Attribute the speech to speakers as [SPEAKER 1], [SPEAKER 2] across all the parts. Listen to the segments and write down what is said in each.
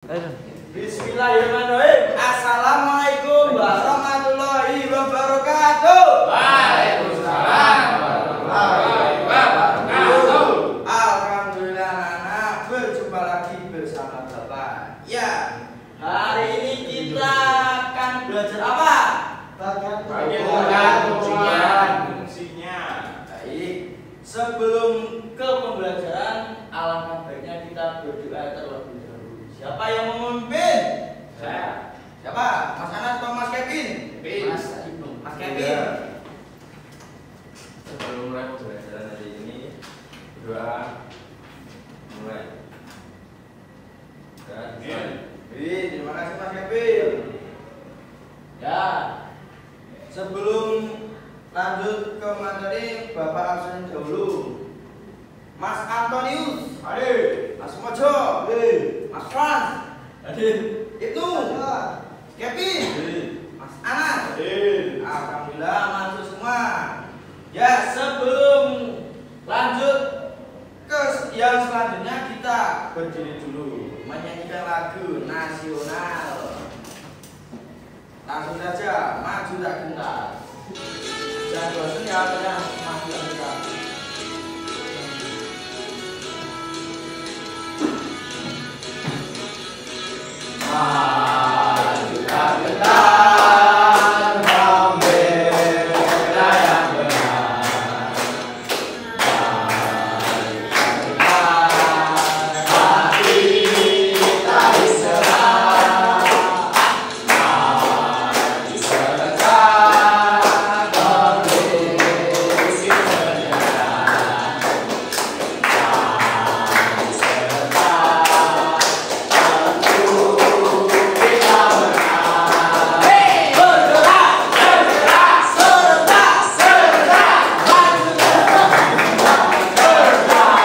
[SPEAKER 1] Bismillahirrahmanirrahim. Assalamualaikum warahmatullahi wabarakatuh.
[SPEAKER 2] Waalaikumsalam warahmatullahi wabarakatuh.
[SPEAKER 1] Alhamdulillah anak berjumpa lagi bersama Bapak. Ya, hari ini kita akan belajar apa?
[SPEAKER 2] Bagian fungsinya.
[SPEAKER 1] Baik. Sebelum ke pembelajaran, alangkah baiknya kita berdoa terlebih dahulu. Siapa yang memimpin?
[SPEAKER 2] Saya.
[SPEAKER 1] Siapa? Mas Anas atau Mas Kevin? Mas Kevin.
[SPEAKER 2] Sebelum mulai pembelajaran hari ini, berdoa mulai.
[SPEAKER 1] Terima kasih Mas Kevin. Ya, sebelum lanjut ke materi, Bapak absen dahulu. Mas Antonius,
[SPEAKER 2] Hadir.
[SPEAKER 1] Mas Mojo, Mas Frans,
[SPEAKER 2] Hadir.
[SPEAKER 1] itu, Kevin, Mas Anas.
[SPEAKER 2] Hadir.
[SPEAKER 1] Alhamdulillah masuk semua. Ya, sebelum lanjut ke yang selanjutnya, kita berdiri dulu menyanyikan lagu nasional. Langsung saja, maju tak gentar. Jangan bosan ya, kalian maju tak gentar.
[SPEAKER 2] Maju tak gentar, membela yang benar. Maju tak gentar, hati tak diserah. Maju serentak, kondisi senyap. Maju serentak, tentu kita menang. Bergerak, bergerak, serentak, serentak, maju terus, bergerak.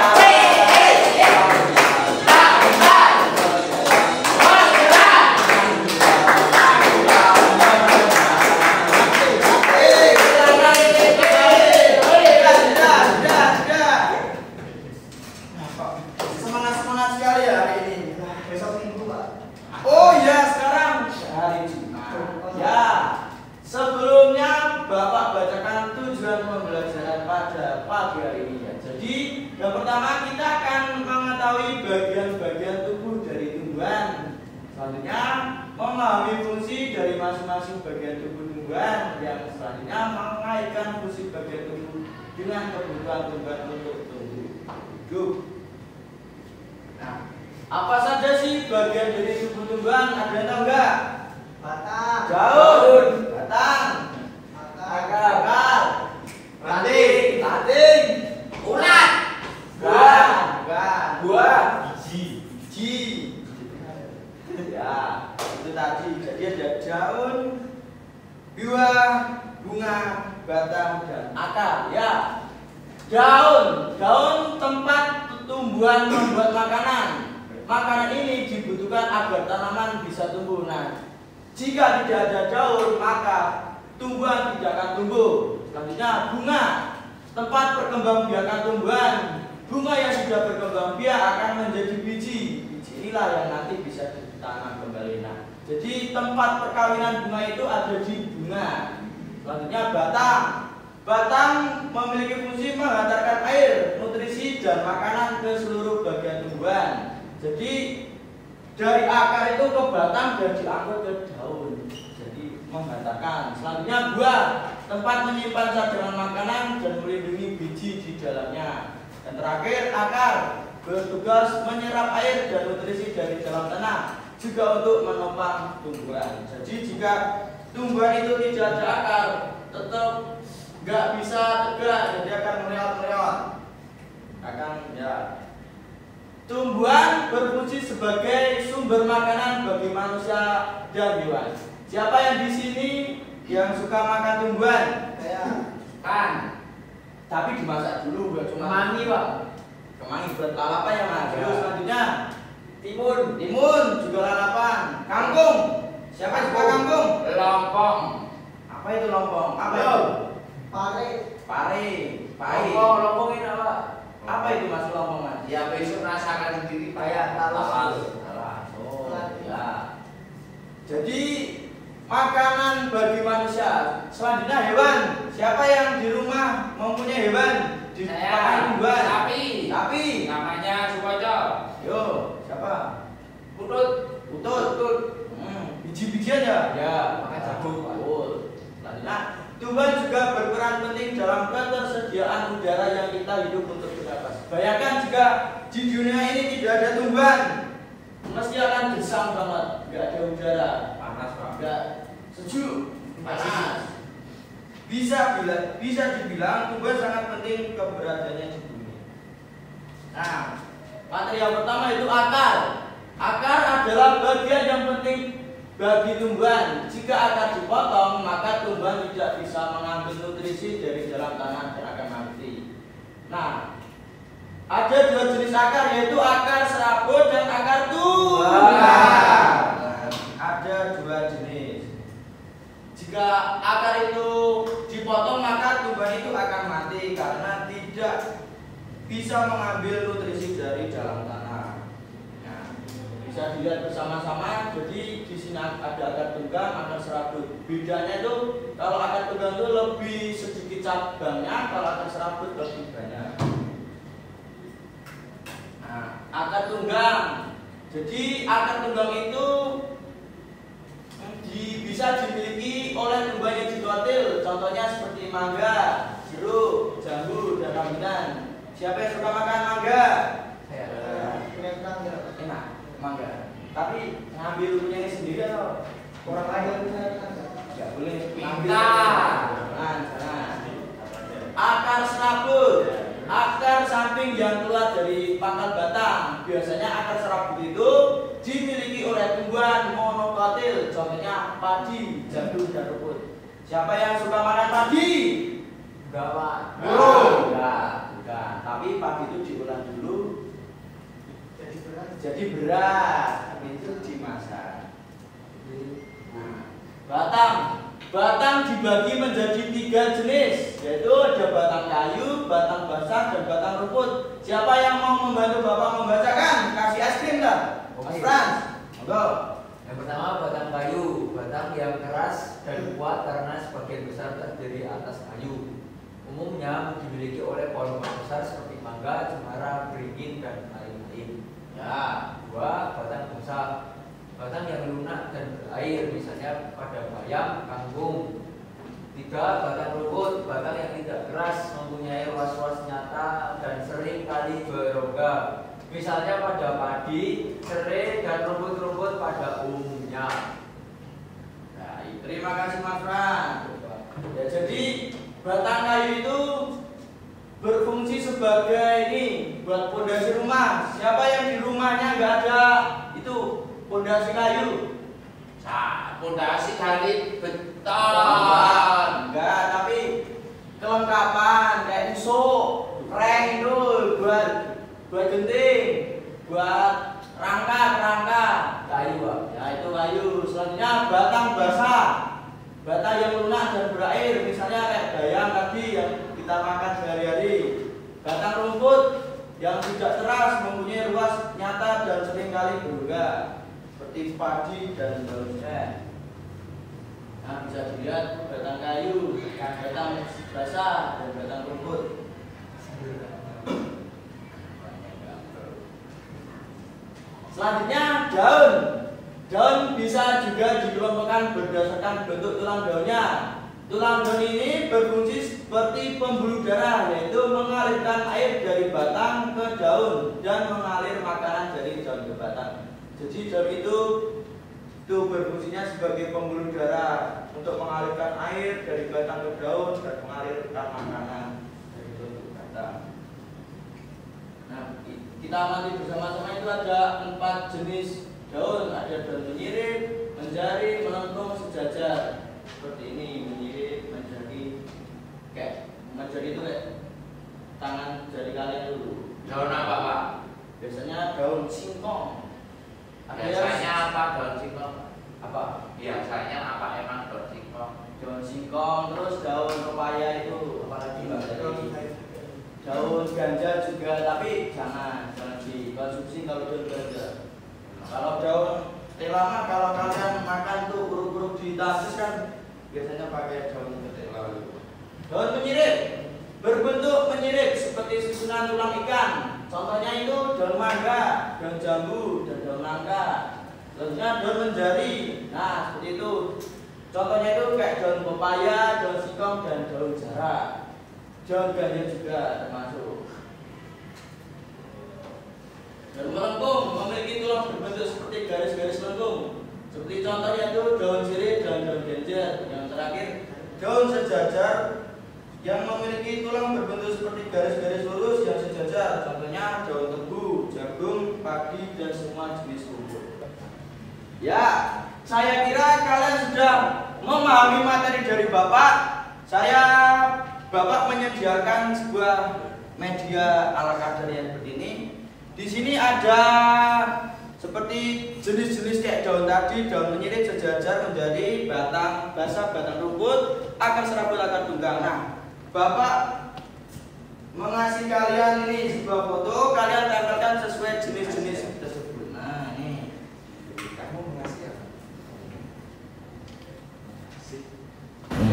[SPEAKER 2] Tak gentar, bergerak.
[SPEAKER 1] Semangat sekali ya hari ini.
[SPEAKER 3] Besok minggu Pak.
[SPEAKER 1] Oh ya, sekarang hari Jumat. Ya, sebelumnya Bapak bacakan tujuan pembelajaran pada pagi hari ini ya. Jadi yang pertama kita akan mengetahui bagian-bagian tubuh dari tumbuhan. Selanjutnya memahami fungsi dari masing-masing bagian tubuh tumbuhan. Yang selanjutnya mengaitkan fungsi bagian tubuh dengan kebutuhan tumbuhan untuk tumbuh hidup. Nah, apa saja sih bagian dari tubuh tumbuhan? Ada yang tahu nggak?
[SPEAKER 3] Batang.
[SPEAKER 1] Daun, batang,
[SPEAKER 3] Akar.
[SPEAKER 1] akar,
[SPEAKER 2] Ranting.
[SPEAKER 1] ranting,
[SPEAKER 2] Ulat.
[SPEAKER 1] buah,
[SPEAKER 2] Biji.
[SPEAKER 1] ya, itu tadi. Jadi ada daun, buah, bunga, batang, dan akar. Ya, daun tempat tumbuhan membuat makanan. Makanan ini dibutuhkan agar tanaman bisa tumbuh. Nah, jika tidak ada daun, maka tumbuhan tidak akan tumbuh. Selanjutnya bunga, tempat perkembangbiakan tumbuhan. Bunga yang sudah berkembang biak akan menjadi biji. Biji inilah yang nanti bisa ditanam kembali. Nah, jadi tempat perkawinan bunga itu ada di bunga. Selanjutnya batang. Batang memiliki fungsi menghantarkan air, nutrisi, dan makanan ke seluruh bagian tumbuhan. Jadi dari akar itu ke batang dan diangkut ke daun. Jadi menghantarkan. Selanjutnya buah, tempat menyimpan cadangan makanan dan melindungi biji di dalamnya. Dan terakhir akar, bertugas menyerap air dan nutrisi dari dalam tanah, juga untuk menopang tumbuhan. Jadi jika tumbuhan itu tidak ada akar, tetap nggak bisa tegak, jadi akan melewat-melewat. Tumbuhan berfungsi sebagai sumber makanan bagi manusia dan hewan. Siapa yang di sini yang suka makan tumbuhan?
[SPEAKER 3] Saya.
[SPEAKER 1] Kan. Tapi dimasak dulu, nggak cuma
[SPEAKER 2] Kemangi, Pak.
[SPEAKER 1] kemangi buat lalapan ya Mas.
[SPEAKER 2] Ya.
[SPEAKER 1] Terus selanjutnya
[SPEAKER 2] Timun.
[SPEAKER 1] juga lalapan. Kangkung. Siapa suka kangkung?
[SPEAKER 2] Lompong.
[SPEAKER 1] Apa itu lompong? Apa itu?
[SPEAKER 3] Pare.
[SPEAKER 1] Pare. Pahit.
[SPEAKER 2] Lompong ini apa?
[SPEAKER 1] Apa itu Mas lompong Mas?
[SPEAKER 2] Ya besok rasakan sendiri Pak.
[SPEAKER 3] Kayak talas.
[SPEAKER 2] Talas. Oh.
[SPEAKER 1] Jadi makanan bagi manusia. Selanjutnya hewan. Siapa yang di rumah mempunyai hewan?
[SPEAKER 2] Saya.
[SPEAKER 1] Tumbuhan.
[SPEAKER 2] Sapi.
[SPEAKER 1] Sapi.
[SPEAKER 2] Namanya Sukoco.
[SPEAKER 1] Yo, siapa?
[SPEAKER 2] Utut.
[SPEAKER 1] Utut. Biji-bijian ya?
[SPEAKER 2] Ya, makan jagung.
[SPEAKER 1] Betul. Selanjutnya, tumbuhan juga berperan penting dalam ketersediaan udara yang kita hidup untuk bernafas. Bayangkan jika di dunia ini tidak ada tumbuhan, mesti akan gersang banget, nggak ada udara,
[SPEAKER 2] Panas, Pak.
[SPEAKER 1] nggak sejuk, panas. Bisa dibilang tumbuhan sangat penting keberadaannya di bumi. Nah, materi yang pertama itu akar. Akar adalah bagian yang penting bagi tumbuhan. Jika akar dipotong, maka tumbuhan tidak bisa mengambil nutrisi dari dalam tanah dan akan mati. Nah, ada dua jenis akar, yaitu akar serabut dan akar tunggal. Ada dua jenis. Jika akar itu dipotong, maka tumbuhan itu akan mati karena tidak bisa mengambil nutrisi dari dalam tanah. Nah, bisa dilihat bersama-sama. Jadi di sini ada akar tunggal, akar serabut. Bedanya itu kalau akar tunggal itu lebih sedikit cabangnya, kalau akar serabut lebih banyak. Nah, akar tunggang. Jadi akar tunggang itu bisa dimiliki oleh tumbuhan yang dikotil. Contohnya seperti mangga, jeruk, jambu, dan rambutan. Siapa yang suka makan mangga? Enak, mangga. Tapi ngambil punya sendiri atau orang lain? Nggak boleh.
[SPEAKER 2] Minta.
[SPEAKER 1] Jangan. Akar serabut. Akar samping yang keluar dari pangkal batang. Biasanya akar serabut itu dimiliki oleh tumbuhan monokotil. Contohnya padi, jagung, dan rumput. Siapa yang suka makan padi?
[SPEAKER 2] Enggak, Pak.
[SPEAKER 1] Bukan. Tapi padi itu diolah dulu jadi beras. Habis itu dimasak. Nah, batang dibagi menjadi 3 jenis, yaitu ada batang kayu, batang basah, dan batang rumput. Siapa yang mau membantu Bapak membacakan? Kasih es krim dah. Mas Frans, monggo.
[SPEAKER 2] Yang pertama batang kayu, batang yang keras dan kuat karena sebagian besar terdiri atas kayu. Umumnya dimiliki oleh pohon besar seperti mangga, cemara, beringin, dan lain-lain. Ya, 2. Batang basah, batang yang lunak dan berair, misalnya pada bayam, kangkung. 3. Batang rumput, batang yang tidak keras, mempunyai ruas-ruas nyata dan sering kali berongga, misalnya pada padi, serai, dan rumput-rumput pada umumnya.
[SPEAKER 1] Nah, terima kasih Mas Fran. Ya, jadi batang kayu itu berfungsi sebagai ini buat pondasi rumah. Siapa yang di rumahnya nggak ada itu pondasi kayu?
[SPEAKER 2] Pondasi dari beton.
[SPEAKER 1] Enggak, tapi kelengkapan kayak usuk, reng itu buat genting, buat rangka.
[SPEAKER 2] Kayu, Pak.
[SPEAKER 1] Ya itu kayu. Selanjutnya batang basah, batang yang lunak dan berair, misalnya kayak bayam tadi yang kita makan sehari-hari. Batang rumput yang tidak keras, mempunyai ruas nyata dan seringkali berongga, seperti padi dan seterusnya. Nah, bisa dilihat batang kayu, batang basah, dan batang rumput. Selanjutnya daun. Daun bisa juga dikelompokkan berdasarkan bentuk tulang daunnya. Tulang daun ini berfungsi seperti pembuluh darah, yaitu mengalirkan air dari batang ke daun dan mengalir makanan dari daun ke batang. Jadi daun itu berfungsinya sebagai pembuluh darah untuk mengalirkan air dari batang ke daun dan mengalirkan makanan dari daun ke batang. Nah, kita amati bersama-sama itu ada 4 jenis daun. Ada daun menyirip, menjari, melengkung, sejajar. Seperti ini, menyirip, menjari. Kayak menjari itu kayak tangan jari kalian dulu.
[SPEAKER 2] Daun apa, Pak?
[SPEAKER 1] Biasanya daun singkong.
[SPEAKER 2] Biasanya apa daun singkong?
[SPEAKER 1] Apa?
[SPEAKER 2] Biasanya apa emang daun singkong?
[SPEAKER 1] Daun singkong, terus daun pepaya itu, apalagi Mbak tadi? Daun ganja juga, tapi jangan dikonsumsi kalau daun ganja. Kalau daun telama, kalau kalian makan ditasis kan biasanya pakai daun petik. Daun menyirip berbentuk menyirip seperti susunan tulang ikan. Contohnya itu daun mangga, daun jambu, dan daun nangka. Selanjutnya daun menjari. Nah, seperti itu. Contohnya itu kayak daun pepaya, daun singkong, dan daun jarak. Daun ganja juga termasuk. Daun melengkung memiliki tulang berbentuk seperti garis-garis melengkung. Seperti contohnya itu daun sirih dan daun genjer. Yang terakhir daun sejajar yang memiliki tulang berbentuk seperti garis-garis lurus yang sejajar. Contohnya daun tebu, jagung, padi, dan semua jenis rumput. Ya, saya kira kalian sudah memahami materi dari Bapak. Bapak menyediakan sebuah media ala kadar yang seperti ini. Di sini ada seperti jenis-jenis kayak daun tadi, daun menyirip, sejajar, menjadi, batang basah, batang rumput, akar serabut, akar tunggang. Nah, Bapak mengasih kalian ini sebuah foto, kalian tempelkan sesuai jenis-jenis tersebut. Nah, ini kamu mengasih apa?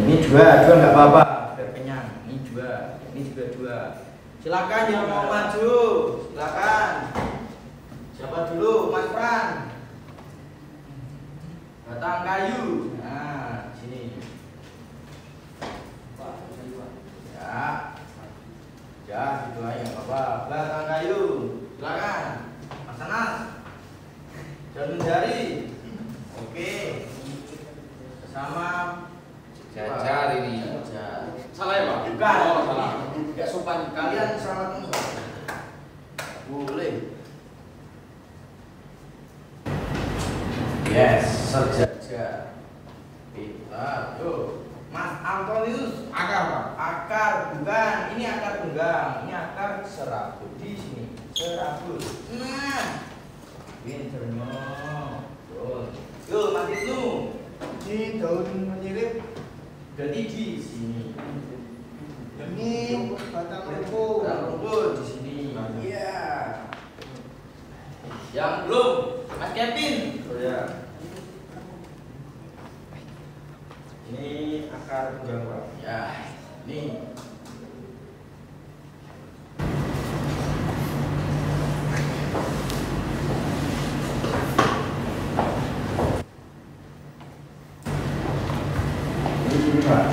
[SPEAKER 1] Ini dua nggak apa-apa, biar kenyang. Ini juga dua. Silakan yang mau maju, silakan. Siapa dulu, Mas Fran? Batang kayu. Nah, sini. Ya, gitu aja, Bapak. Batang kayu, silakan. Mas Anas. Daun menjari. Oke. Sama
[SPEAKER 4] Jajar ini. Salah ya, Pak?
[SPEAKER 1] Bukan.
[SPEAKER 4] Oh, salah.
[SPEAKER 1] Gak sopan. Kalian salah tuh. Boleh. Yes, sejajar. Pintar. Tuh. Mas Antonius.
[SPEAKER 4] Akar, Pak.
[SPEAKER 1] Akar bukan. Ini akar tunggang. Ini akar serabut di sini. Serabut. Nah. Pinternya. Tuh. Yuk, Mas Ibnu.
[SPEAKER 3] Ini daun menyirip.
[SPEAKER 1] Berarti di sini.
[SPEAKER 3] Ini batang rumput.
[SPEAKER 1] Batang rumput di sini. Iya. Yang belum, Mas Kevin. Oh ya. Ini akar tunggang, Pak. Ya, ini. Ini, Pak.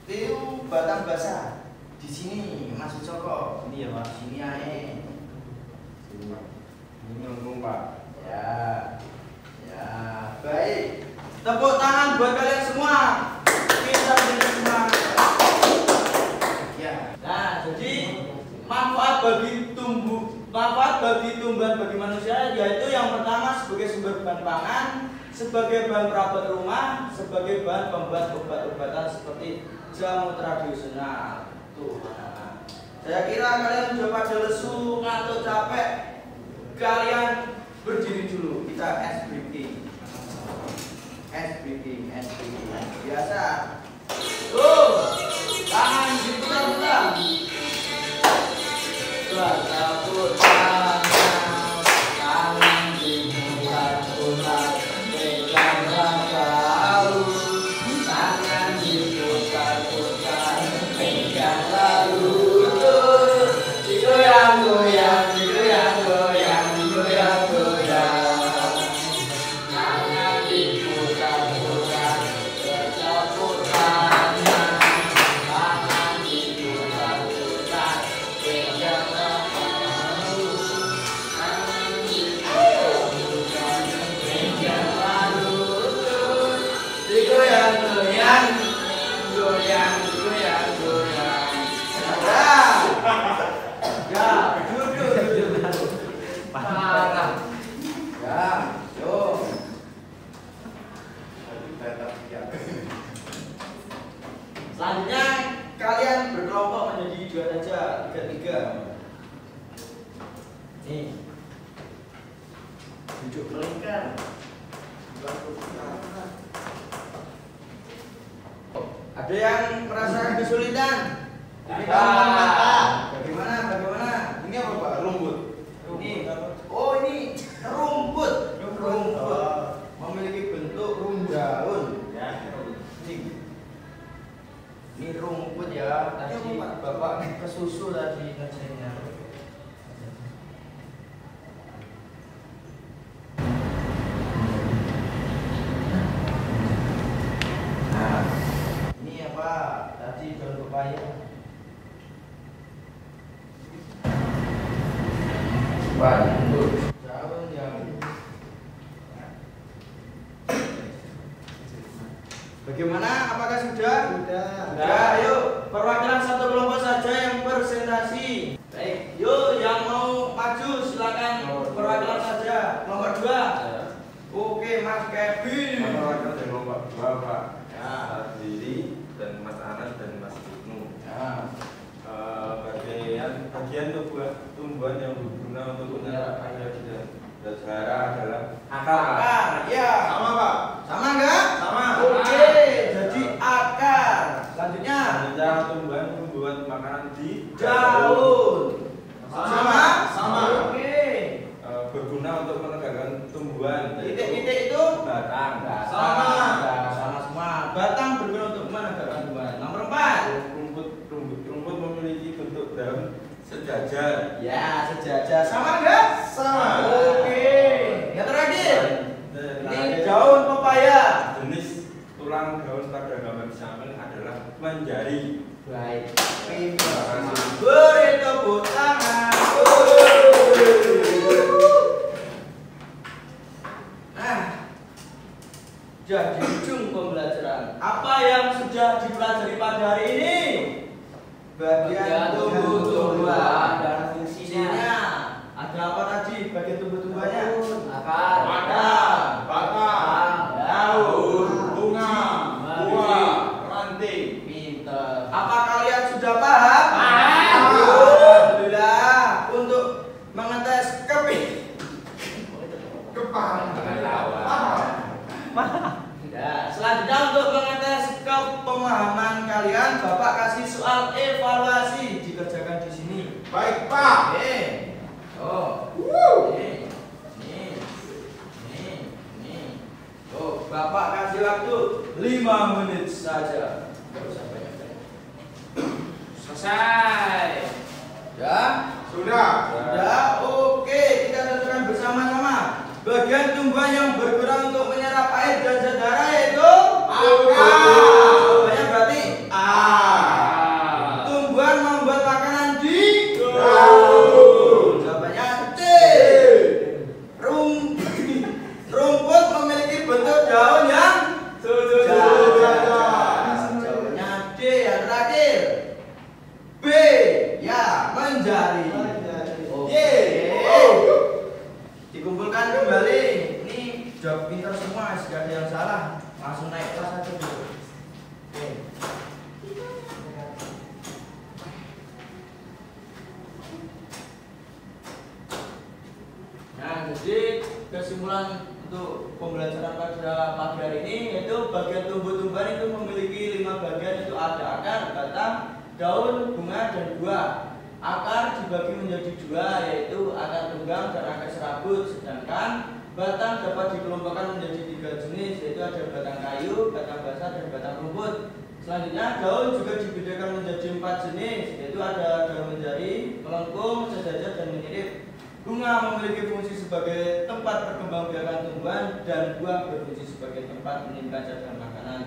[SPEAKER 1] Itu batang basah. Di sini, Mas Ucoko. Ini ya, Pak. Sini aja. Ini melengkung, Pak. Ya. Ya, baik. Tepuk tangan buat kalian semua. Kita beri semangat. Ya. Nah, jadi manfaat bagi tumbuhan bagi manusia yaitu yang pertama sebagai sumber bahan pangan, sebagai bahan perabot rumah, sebagai bahan pembuat obat-obatan seperti jamu tradisional. Tuh. Saya kira kalian sudah pada lesu, ngantuk, capek. Kalian berdiri dulu. Kita ice breathing. Ice breathing. Biasa. Tuh. Tangan diputar-putar. Putar-putar. Tangan diputar-putar. Pegang lalu. Tangan diputar-putar. Pegang lalu. Goyang-goyang. Goyang-goyang. Goyang-goyang. Tangan diputar-putar. Putar-putar. Tangan diputar-putar. Pegang lalu. Tangan diputar-putar. Pegang lalu. Digoyang-goyang. Goyang-goyang. Ya, duduk. Parah. Ya, yuk. Selanjutnya kalian berkelompok menjadi dua saja, tiga. Nih. Duduk melingkar. Ada yang merasa kesulitan? Bagaimana?
[SPEAKER 4] Ini apa, Pak? Rumput.
[SPEAKER 1] Ini rumput. Memiliki bentuk rongga.
[SPEAKER 2] saya.
[SPEAKER 1] Untuk daun yang bagaimana? Apakah sudah?
[SPEAKER 3] Sudah.
[SPEAKER 1] Sudah, ayo perwakilan satu kelompok saja yang presentasi. Baik, yuk yang mau maju silakan perwakilan saja. Nomor 2. Oke, Mas Kevin.
[SPEAKER 5] Masyarakat yang nomor 2 Pak.
[SPEAKER 1] Ya.
[SPEAKER 5] Saya sendiri dan Mas Anas dan Mas Ibnu.
[SPEAKER 1] Ya.
[SPEAKER 5] Bagian tumbuhan yang berguna untuk menyerap air dan sejarah adalah akar.
[SPEAKER 1] Akar, ya.
[SPEAKER 5] Sama Pak.
[SPEAKER 1] Sama enggak?
[SPEAKER 5] Sama.
[SPEAKER 1] Oke, jadi akar. Selanjutnya
[SPEAKER 5] Selanjutnya tumbuhan membuat makanan di
[SPEAKER 1] daun. Sama?
[SPEAKER 5] Sama.
[SPEAKER 1] Oke.
[SPEAKER 5] Berguna untuk menegakkan tumbuhan.
[SPEAKER 1] Titik-titik itu
[SPEAKER 5] Batang.
[SPEAKER 1] sama. Sama semua. Batang berguna untuk menegakkan tumbuhan. Nomor 4.
[SPEAKER 5] Rumput memiliki bentuk daun sejajar.
[SPEAKER 1] Ya, sejajar. Sama enggak?
[SPEAKER 5] Sama.
[SPEAKER 1] Oke. Yang terakhir.
[SPEAKER 5] Dan
[SPEAKER 1] Ini daun pepaya.
[SPEAKER 5] jenis tulang daun pada gambar samping adalah menjari.
[SPEAKER 1] Baik.
[SPEAKER 5] Terima kasih.
[SPEAKER 1] Beri tepuk tangan. Nah, jadi ujung pembelajaran. Apa yang sudah dipelajari pada hari ini? Bagian tumbuh-tumbuhan
[SPEAKER 2] dan fungsinya.
[SPEAKER 1] Ada apa tadi? Bagian tumbuh-tumbuhannya?
[SPEAKER 2] Akar,
[SPEAKER 5] Batang, daun, bunga, buah, ranting.
[SPEAKER 1] Pinter. Apa kalian sudah paham?
[SPEAKER 2] Paham.
[SPEAKER 1] Alhamdulillah. Untuk mengetes Ya, selanjutnya untuk mengetes kepemahaman kalian, Bapak kasih soal evaluasi dikerjakan di sini.
[SPEAKER 5] Baik Pak.
[SPEAKER 1] Oke. Oh. Nih. Oh, Bapak kasih waktu 5 menit saja. Enggak usah banyak-banyak. Selesai. Ya?
[SPEAKER 5] Sudah.
[SPEAKER 1] Sudah. Oke, kita tentukan bersama-sama. Bagian tumbuhan yang bergerak untuk menyerap air dan sedarah yaitu
[SPEAKER 5] Akar.
[SPEAKER 1] Tumbuhannya berarti A.
[SPEAKER 5] Ah.
[SPEAKER 1] Tumbuhan membuat makanan di
[SPEAKER 5] Daun.
[SPEAKER 1] Jawabannya C. Rumput memiliki bentuk daun yang Jawabannya D. Yang terakhir B. Ya, menjari. Oke. Dikumpulkan kembali. Ini jawab pintar semua, jika ada yang salah langsung naik kelas aja dulu. Oke. Nah, jadi kesimpulan untuk pembelajaran pada pagi hari ini yaitu bagian tumbuh-tumbuhan itu memiliki 5 bagian, itu ada akar, batang, daun, bunga, dan buah. Akar dibagi menjadi 2 yaitu akar tunggang dan akar serabut, sedangkan batang dapat dikelompokkan menjadi 3 jenis yaitu ada batang kayu, batang basah, dan batang rumput. Selanjutnya daun juga dibedakan menjadi 4 jenis yaitu ada daun menjari, melengkung, sejajar, dan menyirip. Bunga memiliki fungsi sebagai tempat perkembangbiakan tumbuhan dan buah berfungsi sebagai tempat menyimpan cadangan makanan.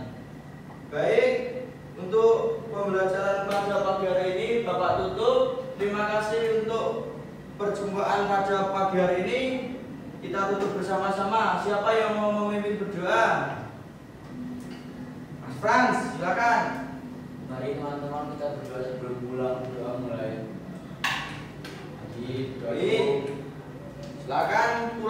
[SPEAKER 1] Baik, untuk pembelajaran pada pagi hari ini Bapak tutup. Terima kasih untuk perjumpaan pada pagi hari ini. Kita tutup bersama-sama. Siapa yang mau memimpin berdoa? Mas Frans, silakan.
[SPEAKER 2] Mari teman-teman kita berdoa sebelum pulang. Doa mulai.
[SPEAKER 1] Baik, silakan